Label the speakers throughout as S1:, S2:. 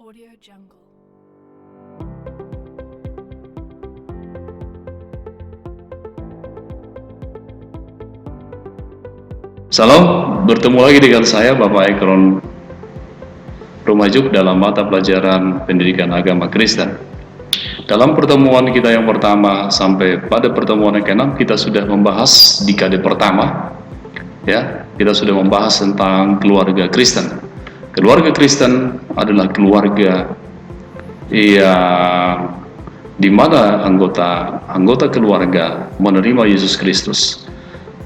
S1: Audio Jungle.
S2: Salam, bertemu lagi dengan saya Bapak Ekron Rumajuk dalam mata pelajaran pendidikan agama Kristen. Dalam pertemuan kita yang pertama sampai pada pertemuan yang ke-6 kita sudah membahas dekade pertama, ya. Kita sudah membahas tentang keluarga Kristen. Keluarga Kristen adalah keluarga yang di mana anggota keluarga menerima Yesus Kristus.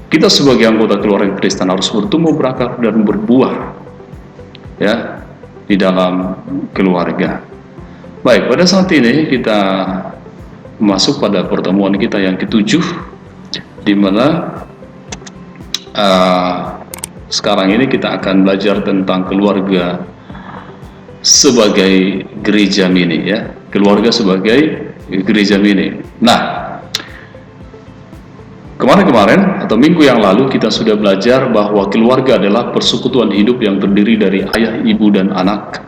S2: Kita sebagai anggota keluarga Kristen harus bertumbuh berakar dan berbuah, ya, di dalam keluarga. Baik, pada saat ini kita masuk pada pertemuan kita yang ke-7, di mana sekarang ini kita akan belajar tentang keluarga sebagai gereja mini, ya, keluarga sebagai gereja mini. Nah, kemarin atau minggu yang lalu kita sudah belajar bahwa keluarga adalah persekutuan hidup yang terdiri dari ayah, ibu, dan anak.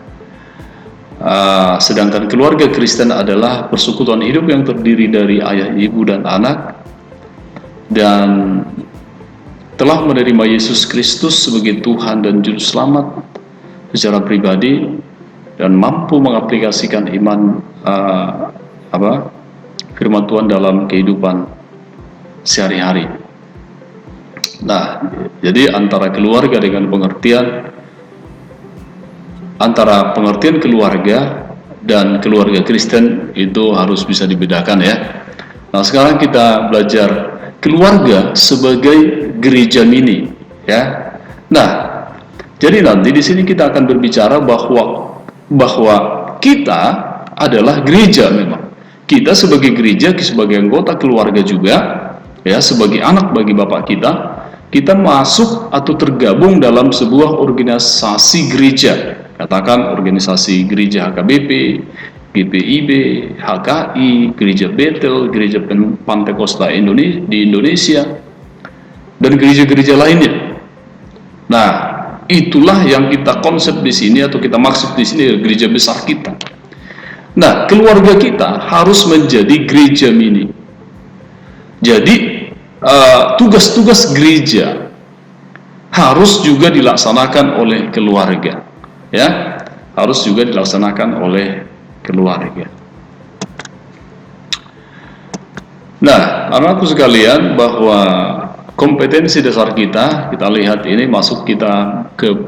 S2: Sedangkan keluarga Kristen adalah persekutuan hidup yang terdiri dari ayah, ibu, dan anak, dan telah menerima Yesus Kristus sebagai Tuhan dan Juru Selamat secara pribadi dan mampu mengaplikasikan iman firman Tuhan dalam kehidupan sehari-hari. Nah, jadi antara keluarga dengan antara pengertian keluarga dan keluarga Kristen itu harus bisa dibedakan, ya. Nah, sekarang kita belajar keluarga sebagai gereja mini, ya. Nah, jadi nanti di sini kita akan berbicara bahwa kita adalah gereja memang. Kita sebagai gereja, sebagai anggota keluarga juga, ya, sebagai anak bagi Bapak kita masuk atau tergabung dalam sebuah organisasi gereja. Katakan organisasi gereja HKBP, GPIB, HKI, Gereja Bethel, Gereja Pantekosta di Indonesia, dan gereja-gereja lainnya. Nah, itulah yang kita konsep di sini atau kita maksud di sini, gereja besar kita. Nah, keluarga kita harus menjadi gereja mini. Jadi tugas-tugas gereja harus juga dilaksanakan oleh keluarga, ya, harus juga dilaksanakan oleh keluarga. Nah, anakku sekalian, bahwa kompetensi dasar kita lihat ini masuk kita ke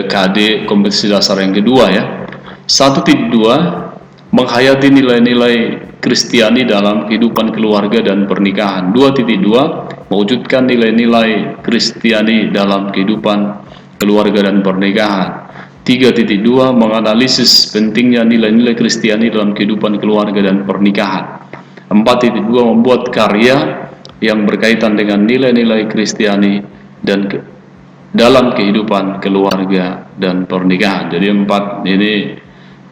S2: KD kompetensi dasar yang kedua, ya. 1.2, menghayati nilai-nilai Kristiani dalam kehidupan keluarga dan pernikahan. 2.2, mewujudkan nilai-nilai Kristiani dalam kehidupan keluarga dan pernikahan. 3.2, menganalisis pentingnya nilai-nilai Kristiani dalam kehidupan keluarga dan pernikahan. 4.2, membuat karya yang berkaitan dengan nilai-nilai Kristiani dan dalam kehidupan keluarga dan pernikahan. Jadi 4 ini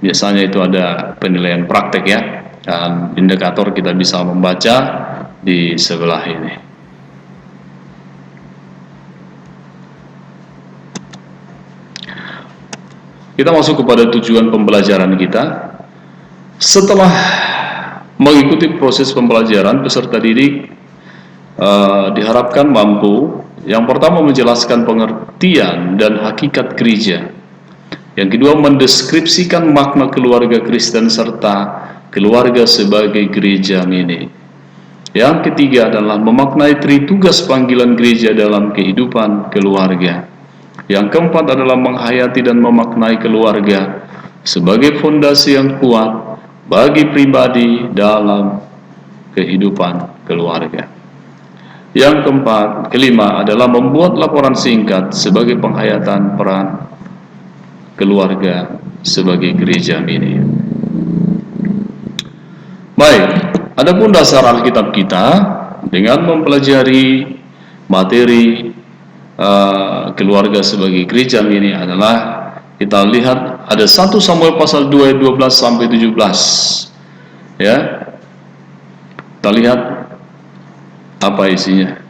S2: biasanya itu ada penilaian praktek, ya, dan indikator kita bisa membaca di sebelah ini. Kita masuk kepada tujuan pembelajaran kita. Setelah mengikuti proses pembelajaran, peserta didik diharapkan mampu, yang pertama, menjelaskan pengertian dan hakikat gereja. Yang kedua, mendeskripsikan makna keluarga Kristen serta keluarga sebagai gereja mini. Yang ketiga adalah memaknai tugas panggilan gereja dalam kehidupan keluarga. Yang keempat adalah menghayati dan memaknai keluarga sebagai fondasi yang kuat bagi pribadi dalam kehidupan keluarga. Yang kelima adalah membuat laporan singkat sebagai penghayatan peran keluarga sebagai gereja mini. Baik, adapun dasar Alkitab kita dengan mempelajari materi keluarga sebagai gereja mini adalah, kita lihat ada 1 Samuel pasal 2 ayat 12 sampai 17. Ya. Kita lihat apa isinya.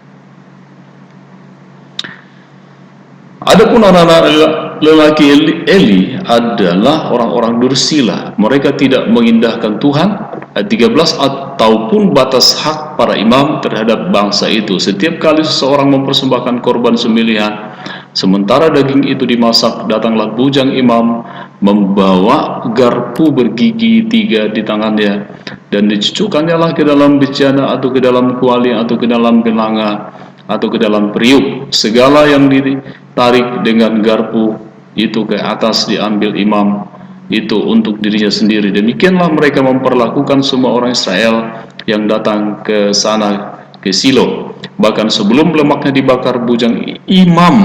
S2: Adapun anak-anak lelaki Eli adalah orang-orang dursila. Mereka tidak mengindahkan Tuhan. Ayat 13, ataupun batas hak para imam terhadap bangsa itu. Setiap kali seseorang mempersembahkan korban sembelihan, sementara daging itu dimasak, datanglah bujang imam membawa garpu bergigi 3 di tangannya, dan dicucukkannya lah ke dalam bejana atau ke dalam kuali atau ke dalam belanga atau ke dalam periuk. Segala yang ditarik dengan garpu itu ke atas diambil imam itu untuk dirinya sendiri. Demikianlah mereka memperlakukan semua orang Israel yang datang ke sana, ke Silo. Bahkan sebelum lemaknya dibakar, bujang imam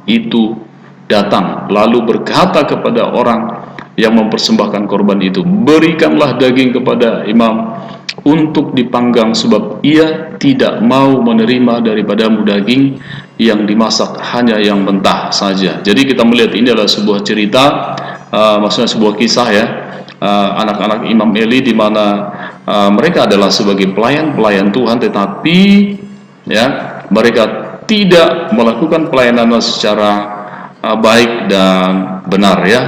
S2: itu datang lalu berkata kepada orang yang mempersembahkan korban itu, berikanlah daging kepada imam untuk dipanggang, sebab ia tidak mau menerima daripadamu daging yang dimasak, hanya yang mentah saja. Jadi kita melihat ini adalah sebuah cerita, maksudnya sebuah kisah ya, anak-anak Imam Eli, di mana mereka adalah sebagai pelayan Tuhan, tetapi ya mereka tidak melakukan pelayanan secara baik dan benar ya.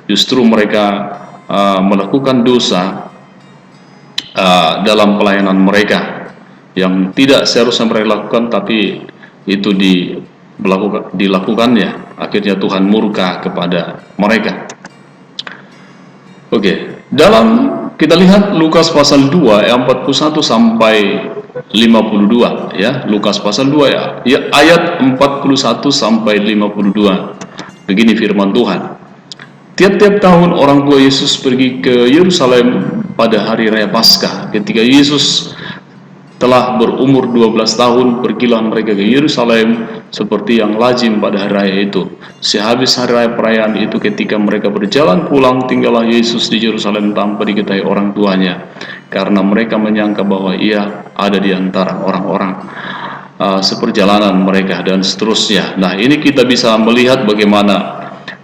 S2: Justru mereka melakukan dosa dalam pelayanan mereka yang tidak seharusnya mereka lakukan, tapi itu dilakukannya. Akhirnya Tuhan murka kepada mereka. Oke, dalam kita lihat Lukas pasal 2 ayat 41 sampai 52 ya. Lukas pasal 2 ya, ayat 41 sampai 52. Begini firman Tuhan. Tiap-tiap tahun orang tua Yesus pergi ke Yerusalem pada hari raya Paskah. Ketika Yesus telah berumur 12 tahun, pergilah mereka ke Yerusalem seperti yang lazim pada hari raya itu. Sehabis hari raya perayaan itu, ketika mereka berjalan pulang, tinggallah Yesus di Yerusalem tanpa diketahui orang tuanya, karena mereka menyangka bahwa ia ada di antara orang-orang seperjalanan mereka, dan seterusnya. Nah, ini kita bisa melihat bagaimana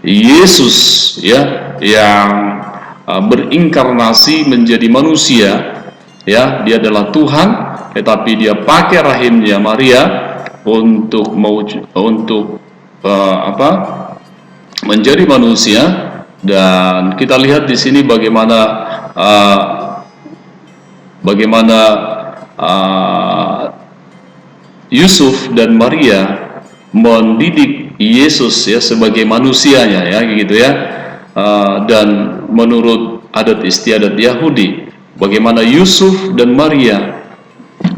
S2: Yesus ya yang berinkarnasi menjadi manusia ya, dia adalah Tuhan, tetapi dia pakai rahimnya Maria untuk menjadi manusia. Dan kita lihat di sini bagaimana Yusuf dan Maria mendidik Yesus ya sebagai manusianya ya gitu ya. Dan menurut adat istiadat Yahudi, bagaimana Yusuf dan Maria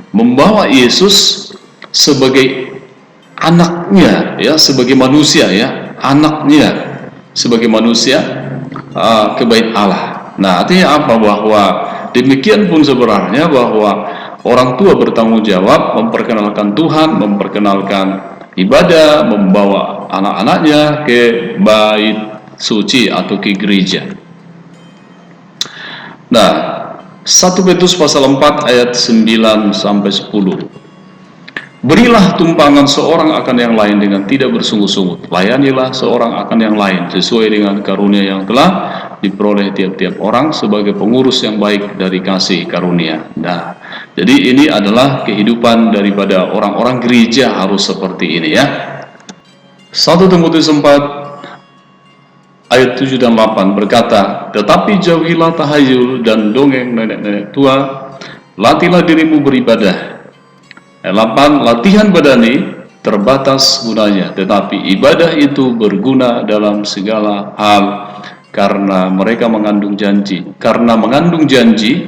S2: membawa Yesus sebagai anaknya ya, sebagai manusia ya, anaknya sebagai manusia ke bait Allah. Nah, artinya apa? Bahwa demikian pun sebenarnya bahwa orang tua bertanggung jawab memperkenalkan Tuhan, memperkenalkan ibadah, membawa anak-anaknya ke bait suci atau ke gereja. Nah, 1 Petrus pasal 4 ayat 9 sampai 10. Berilah tumpangan seorang akan yang lain dengan tidak bersungguh-sungguh. Layanilah seorang akan yang lain sesuai dengan karunia yang telah diperoleh tiap-tiap orang sebagai pengurus yang baik dari kasih karunia. Nah, jadi ini adalah kehidupan daripada orang-orang gereja, harus seperti ini ya. 1 Timotius 4 ayat 7 dan 8 berkata, tetapi jauhilah tahayul dan dongeng nenek-nenek tua, latihlah dirimu beribadah. Ayat 8, latihan badani terbatas gunanya, tetapi ibadah itu berguna dalam segala hal, karena mereka mengandung janji. Karena mengandung janji,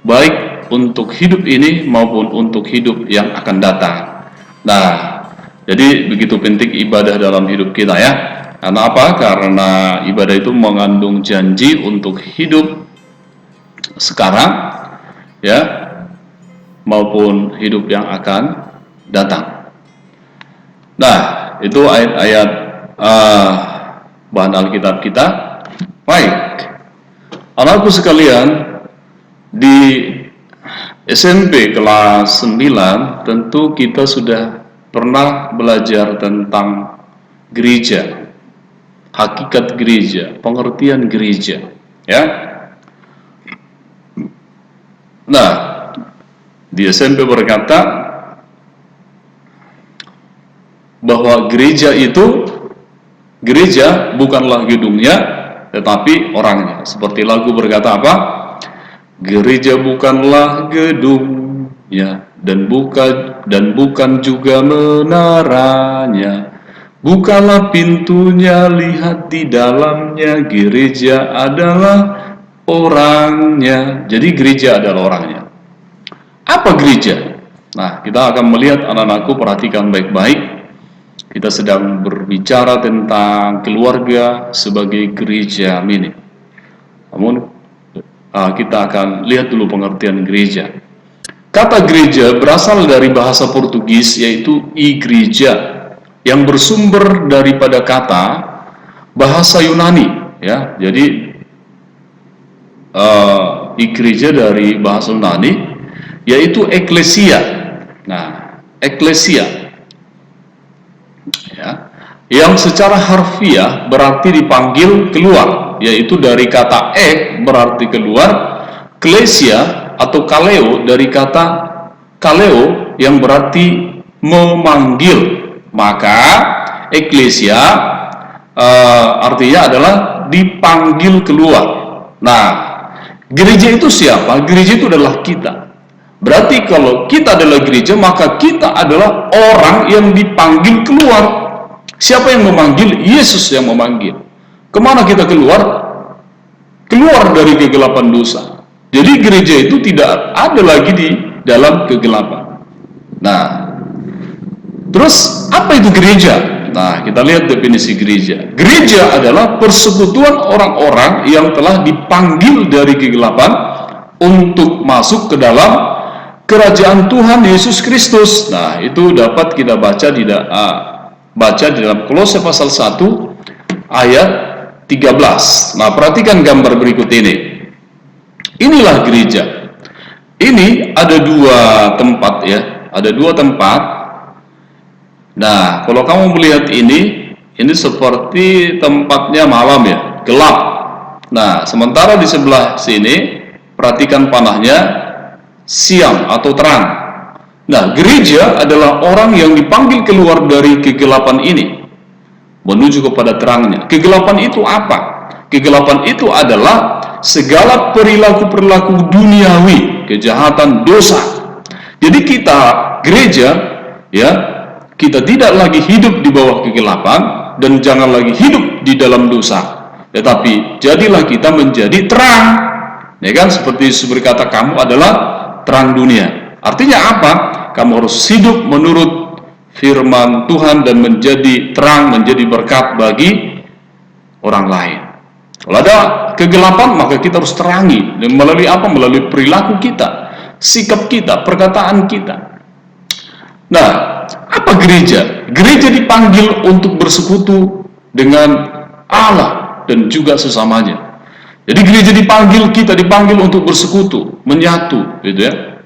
S2: baik untuk hidup ini maupun untuk hidup yang akan datang. Nah, jadi begitu penting ibadah dalam hidup kita ya. Karena apa? Karena ibadah itu mengandung janji untuk hidup sekarang ya, maupun hidup yang akan datang. Nah, itu ayat-ayat bahan Alkitab kita. Baik, anakku sekalian, di SMP kelas 9 tentu kita sudah pernah belajar tentang gereja, hakikat gereja, pengertian gereja ya. Nah, di SMP berkata bahwa gereja itu Gereja bukanlah gedungnya, tetapi orangnya. Seperti lagu berkata apa? Gereja bukanlah gedungnya, dan bukan juga menaranya. Bukalah pintunya, lihat di dalamnya. Gereja adalah orangnya. Jadi gereja adalah orangnya. Apa gereja? Nah, kita akan melihat, anak-anakku, perhatikan baik-baik. Kita sedang berbicara tentang keluarga sebagai gereja mini. Namun kita akan lihat dulu pengertian gereja. Kata gereja berasal dari bahasa Portugis, yaitu igreja, yang bersumber daripada kata bahasa Yunani, ya. Jadi igreja dari bahasa Yunani yaitu eklesia. Nah, eklesia, ya, yang secara harfiah berarti dipanggil keluar, yaitu dari kata berarti keluar, klesia atau kaleo dari kata kaleo yang berarti memanggil. Maka eklesia artinya adalah dipanggil keluar. Nah, gereja itu siapa? Gereja itu adalah kita. Berarti kalau kita adalah gereja, maka kita adalah orang yang dipanggil keluar. Siapa yang memanggil? Yesus yang memanggil. Kemana kita keluar? Keluar dari kegelapan dosa. Jadi gereja itu tidak ada lagi di dalam kegelapan. Nah, terus apa itu gereja? Nah, kita lihat definisi gereja. Gereja adalah persekutuan orang-orang yang telah dipanggil dari kegelapan untuk masuk ke dalam kerajaan Tuhan Yesus Kristus. Nah, itu dapat kita baca di dalam Kolose pasal 1 ayat 13. Nah, perhatikan gambar berikut ini. Inilah gereja. Ini ada dua tempat, ya. Ada dua tempat. Nah, kalau kamu melihat ini seperti tempatnya malam, ya, gelap. Nah, sementara di sebelah sini, perhatikan panahnya, siang atau terang. Nah, gereja adalah orang yang dipanggil keluar dari kegelapan ini menuju kepada terangnya. Kegelapan itu apa? Kegelapan itu adalah segala perilaku-perilaku duniawi, kejahatan, dosa. Jadi kita gereja, ya, kita tidak lagi hidup di bawah kegelapan dan jangan lagi hidup di dalam dosa. Tetapi jadilah kita menjadi terang. Ya kan, seperti Yesus berkata, kamu adalah terang dunia. Artinya apa? Kamu harus hidup menurut firman Tuhan dan menjadi terang, menjadi berkat bagi orang lain. Kalau ada kegelapan, maka kita harus terangi. Dan melalui apa? Melalui perilaku kita, sikap kita, perkataan kita. Nah, apa gereja? Gereja dipanggil untuk bersekutu dengan Allah dan juga sesamanya. Jadi gereja dipanggil, kita dipanggil untuk bersekutu, menyatu, gitu ya,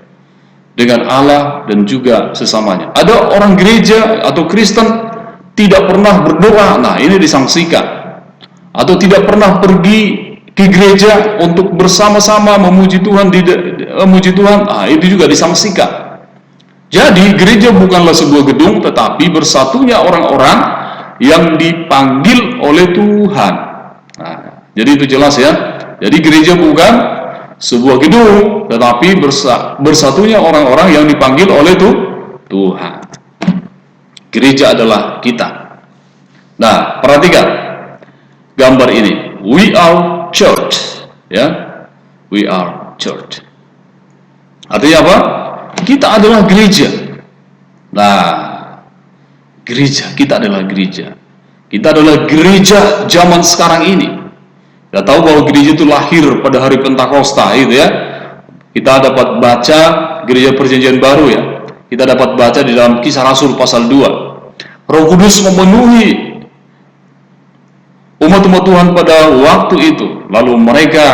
S2: dengan Allah dan juga sesamanya. Ada orang gereja atau Kristen tidak pernah berdoa, nah ini disangsikan. Atau tidak pernah pergi ke gereja untuk bersama-sama memuji Tuhan, nah itu juga disangsikan. Jadi gereja bukanlah sebuah gedung, tetapi bersatunya orang-orang yang dipanggil oleh Tuhan. Nah, jadi itu jelas, ya. Jadi gereja bukan sebuah gedung, tetapi bersatunya orang-orang yang dipanggil oleh Tuhan. Gereja adalah kita. Nah, perhatikan gambar ini. We are church, ya. We are church. Artinya apa? Kita adalah gereja. Nah, gereja, kita adalah gereja. Kita adalah gereja zaman sekarang ini. Kita tahu bahwa gereja itu lahir pada hari Pentakosta, gitu ya. Kita dapat baca gereja perjanjian baru, ya. Kita dapat baca di dalam Kisah Rasul pasal 2. Roh Kudus memenuhi umat-umat Tuhan pada waktu itu. Lalu mereka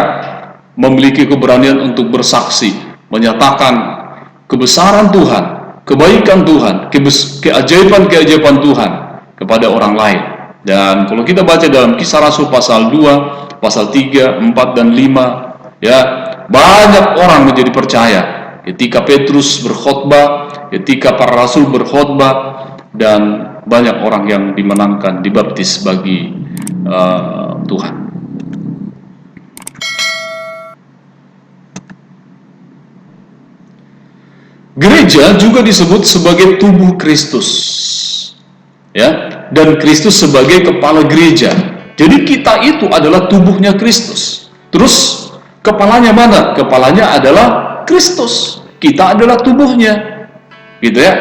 S2: memiliki keberanian untuk bersaksi, menyatakan kebesaran Tuhan, kebaikan Tuhan, keajaiban-keajaiban Tuhan kepada orang lain. Dan kalau kita baca dalam Kisah Rasul pasal 2, pasal 3, 4, dan 5, ya, banyak orang menjadi percaya ketika Petrus berkhotbah, ketika para rasul berkhotbah, dan banyak orang yang dimenangkan, dibaptis bagi Tuhan. Gereja juga disebut sebagai tubuh Kristus, ya, dan Kristus sebagai kepala gereja. Jadi kita itu adalah tubuhnya Kristus. Terus kepalanya mana? Kepalanya adalah Kristus. Kita adalah tubuhnya, gitu ya.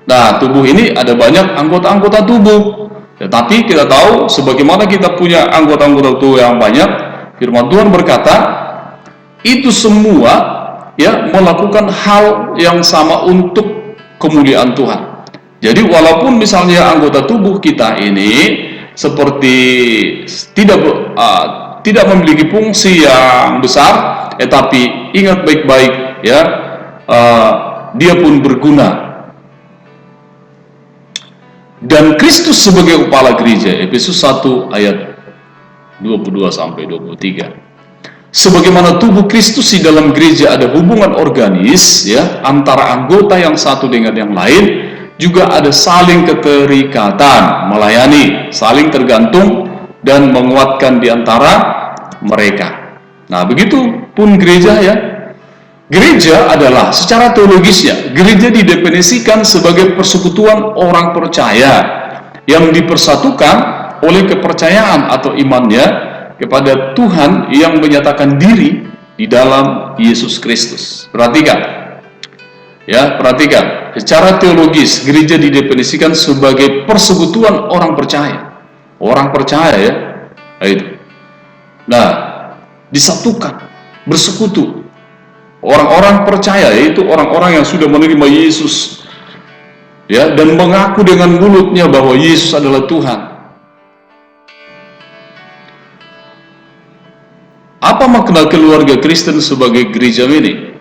S2: Nah, tubuh ini ada banyak anggota-anggota tubuh. Tetapi kita tahu, sebagaimana kita punya anggota-anggota tubuh yang banyak, firman Tuhan berkata, itu semua ya melakukan hal yang sama untuk kemuliaan Tuhan. Jadi walaupun misalnya anggota tubuh kita ini seperti tidak memiliki fungsi yang besar, tetapi ingat baik-baik ya, dia pun berguna. Dan Kristus sebagai kepala gereja, Efesus 1 ayat 22 sampai 23. Sebagaimana tubuh Kristus di dalam gereja ada hubungan organis ya antara anggota yang satu dengan yang lain, juga ada saling keterikatan, melayani, saling tergantung dan menguatkan di antara mereka. Nah, begitu pun gereja ya. Gereja adalah secara teologisnya, gereja didefinisikan sebagai persekutuan orang percaya yang dipersatukan oleh kepercayaan atau imannya kepada Tuhan yang menyatakan diri di dalam Yesus Kristus. Perhatikan, ya, perhatikan. Secara teologis, gereja didefinisikan sebagai persekutuan orang percaya. Orang percaya ya, itu. Nah, disatukan, bersekutu. Orang-orang percaya, yaitu orang-orang yang sudah menerima Yesus, ya, dan mengaku dengan mulutnya bahwa Yesus adalah Tuhan. Apa makna keluarga Kristen sebagai gereja mini?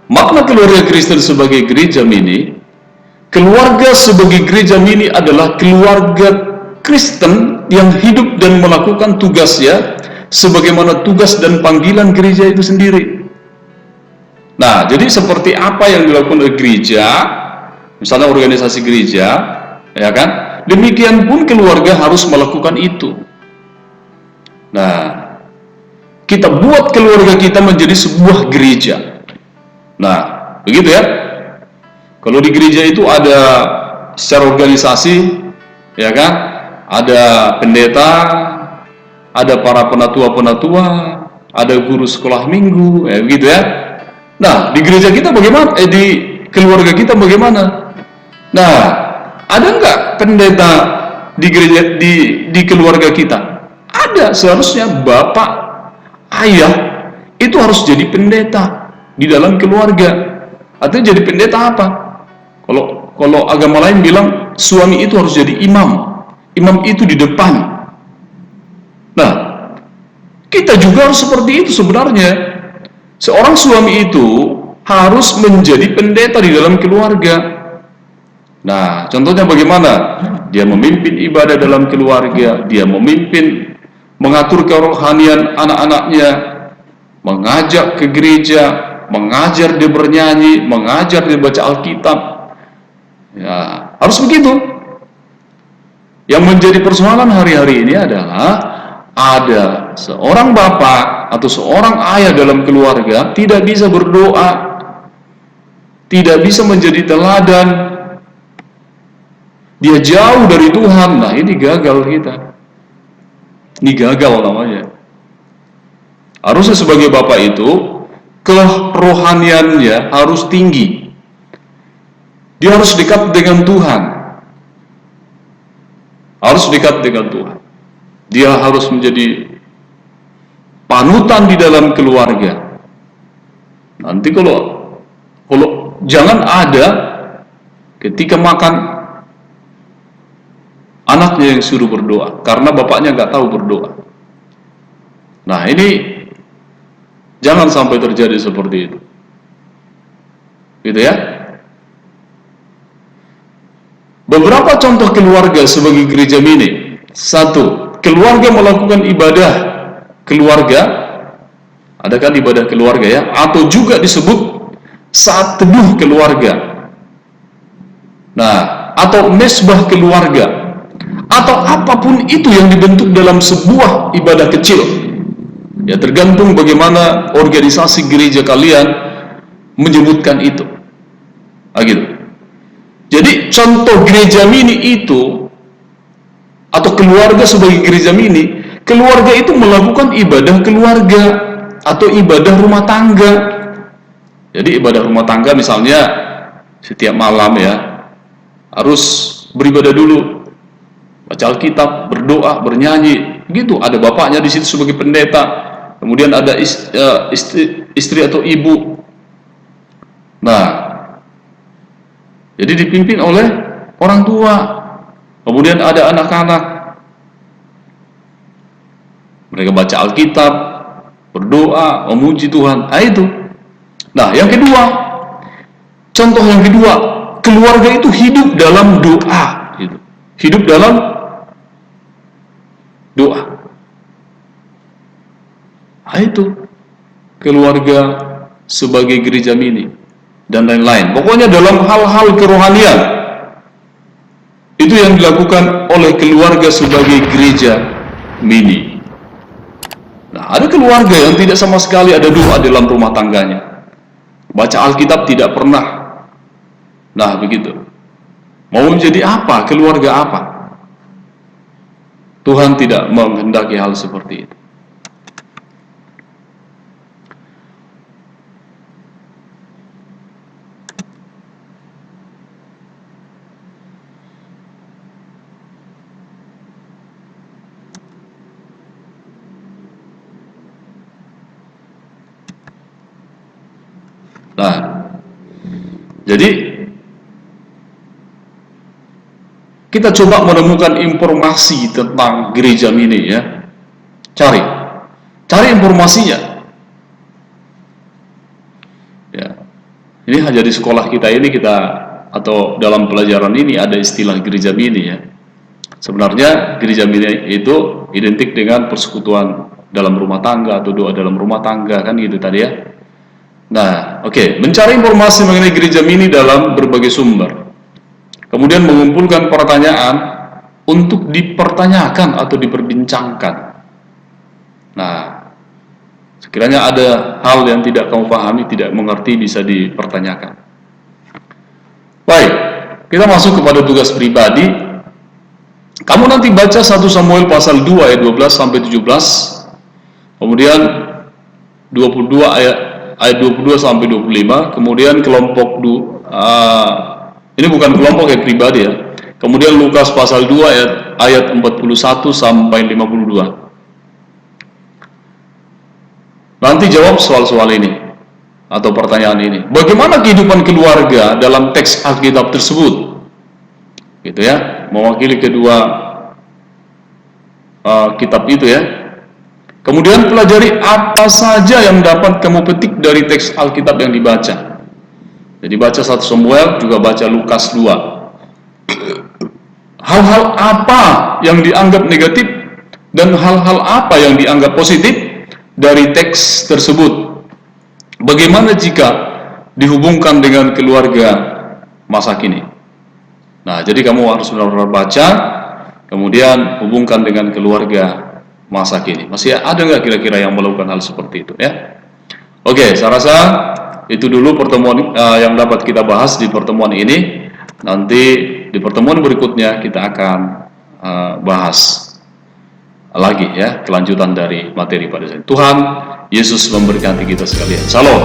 S2: Makna keluarga Kristen sebagai gereja mini, keluarga sebagai gereja mini adalah keluarga Kristen yang hidup dan melakukan tugasnya sebagaimana tugas dan panggilan gereja itu sendiri. Nah, jadi seperti apa yang dilakukan oleh gereja, misalnya organisasi gereja, ya kan? Demikian pun keluarga harus melakukan itu. Nah, kita buat keluarga kita menjadi sebuah gereja. Nah, begitu ya. Kalau di gereja itu ada secara organisasi, ya kan? Ada pendeta, ada para penatua-penatua, ada guru sekolah minggu, ya begitu ya. Nah, di gereja kita bagaimana? Di keluarga kita bagaimana? Nah, ada nggak pendeta di gereja, di keluarga kita? Ada, seharusnya bapak, ayah itu harus jadi pendeta di dalam keluarga. Artinya jadi pendeta apa? Kalau agama lain bilang suami itu harus jadi imam. Imam itu di depan. Nah, kita juga harus seperti itu sebenarnya. Seorang suami itu harus menjadi pendeta di dalam keluarga. Nah, contohnya bagaimana? Dia memimpin ibadah dalam keluarga, dia memimpin, mengatur kerohanian anak-anaknya, mengajak ke gereja, mengajar dia bernyanyi, mengajar dia baca Alkitab. Ya, harus begitu. Yang menjadi persoalan hari-hari ini adalah ada seorang bapak atau seorang ayah dalam keluarga tidak bisa berdoa, tidak bisa menjadi teladan, dia jauh dari Tuhan. Nah, ini gagal kita. Ini gagal namanya. Harusnya sebagai bapak itu kerohaniannya harus tinggi. Dia harus dekat dengan Tuhan. Harus dekat dengan Tuhan. Dia harus menjadi panutan di dalam keluarga. Nanti kalau jangan ada ketika makan anaknya yang suruh berdoa karena bapaknya nggak tahu berdoa. Nah, ini jangan sampai terjadi seperti itu, gitu ya. Beberapa contoh keluarga sebagai gereja mini. 1. Keluarga melakukan ibadah keluarga. Ada kan ibadah keluarga ya? Atau juga disebut saat teduh keluarga. Nah, atau mesbah keluarga, atau apapun itu yang dibentuk dalam sebuah ibadah kecil. Ya, tergantung bagaimana organisasi gereja kalian menyebutkan itu. Gitu. Jadi contoh gereja mini itu, atau keluarga sebagai gereja mini, keluarga itu melakukan ibadah keluarga atau ibadah rumah tangga. Jadi ibadah rumah tangga misalnya setiap malam ya harus beribadah dulu, baca Alkitab, berdoa, bernyanyi, gitu. Ada bapaknya di situ sebagai pendeta, kemudian ada istri atau ibu. Nah, jadi dipimpin oleh orang tua, kemudian ada anak-anak. Mereka baca Alkitab, berdoa, memuji Tuhan. Nah, itu. Nah, yang kedua, contoh yang kedua, keluarga itu hidup dalam doa, gitu. Hidup dalam doa. Nah, itu keluarga sebagai gereja mini dan lain-lain. Pokoknya dalam hal-hal kerohanian itu yang dilakukan oleh keluarga sebagai gereja mini. Nah, ada keluarga yang tidak sama sekali ada doa dalam rumah tangganya, baca Alkitab tidak pernah. Nah, begitu. Mau menjadi apa? Keluarga apa? Tuhan tidak menghendaki hal seperti itu. Nah, jadi kita coba menemukan informasi tentang gereja mini ya. Cari informasinya. Ya. Ini hanya di sekolah kita ini atau dalam pelajaran ini ada istilah gereja mini ya. Sebenarnya gereja mini itu identik dengan persekutuan dalam rumah tangga atau doa dalam rumah tangga, kan gitu tadi ya. Nah, oke. Mencari informasi mengenai gereja mini dalam berbagai sumber. Kemudian mengumpulkan pertanyaan untuk dipertanyakan atau diperbincangkan. Nah, sekiranya ada hal yang tidak kamu pahami, tidak mengerti, bisa dipertanyakan. Baik, kita masuk kepada tugas pribadi. Kamu nanti baca 1 Samuel pasal 2 ayat 12 sampai 17. Kemudian 22 ayat 22 sampai 25. Kemudian kelompok ini bukan kelompok yang pribadi ya. Kemudian Lukas pasal 2 ayat 41 sampai 52. Nanti jawab soal-soal ini atau pertanyaan ini. Bagaimana kehidupan keluarga dalam teks Alkitab tersebut? Gitu ya, mewakili kedua kitab itu ya. Kemudian pelajari apa saja yang dapat kamu petik dari teks Alkitab yang dibaca. Jadi baca 1 Samuel, juga baca Lukas 2. Hal-hal apa yang dianggap negatif dan hal-hal apa yang dianggap positif dari teks tersebut? Bagaimana jika dihubungkan dengan keluarga masa kini? Nah, jadi kamu harus benar-benar baca, kemudian hubungkan dengan keluarga masa kini. Masih ada nggak kira-kira yang melakukan hal seperti itu ya? Oke, saya rasa itu dulu pertemuan yang dapat kita bahas di pertemuan ini. Nanti di pertemuan berikutnya kita akan bahas lagi ya kelanjutan dari materi pada saat. Tuhan Yesus memberkati kita sekalian. Shalom.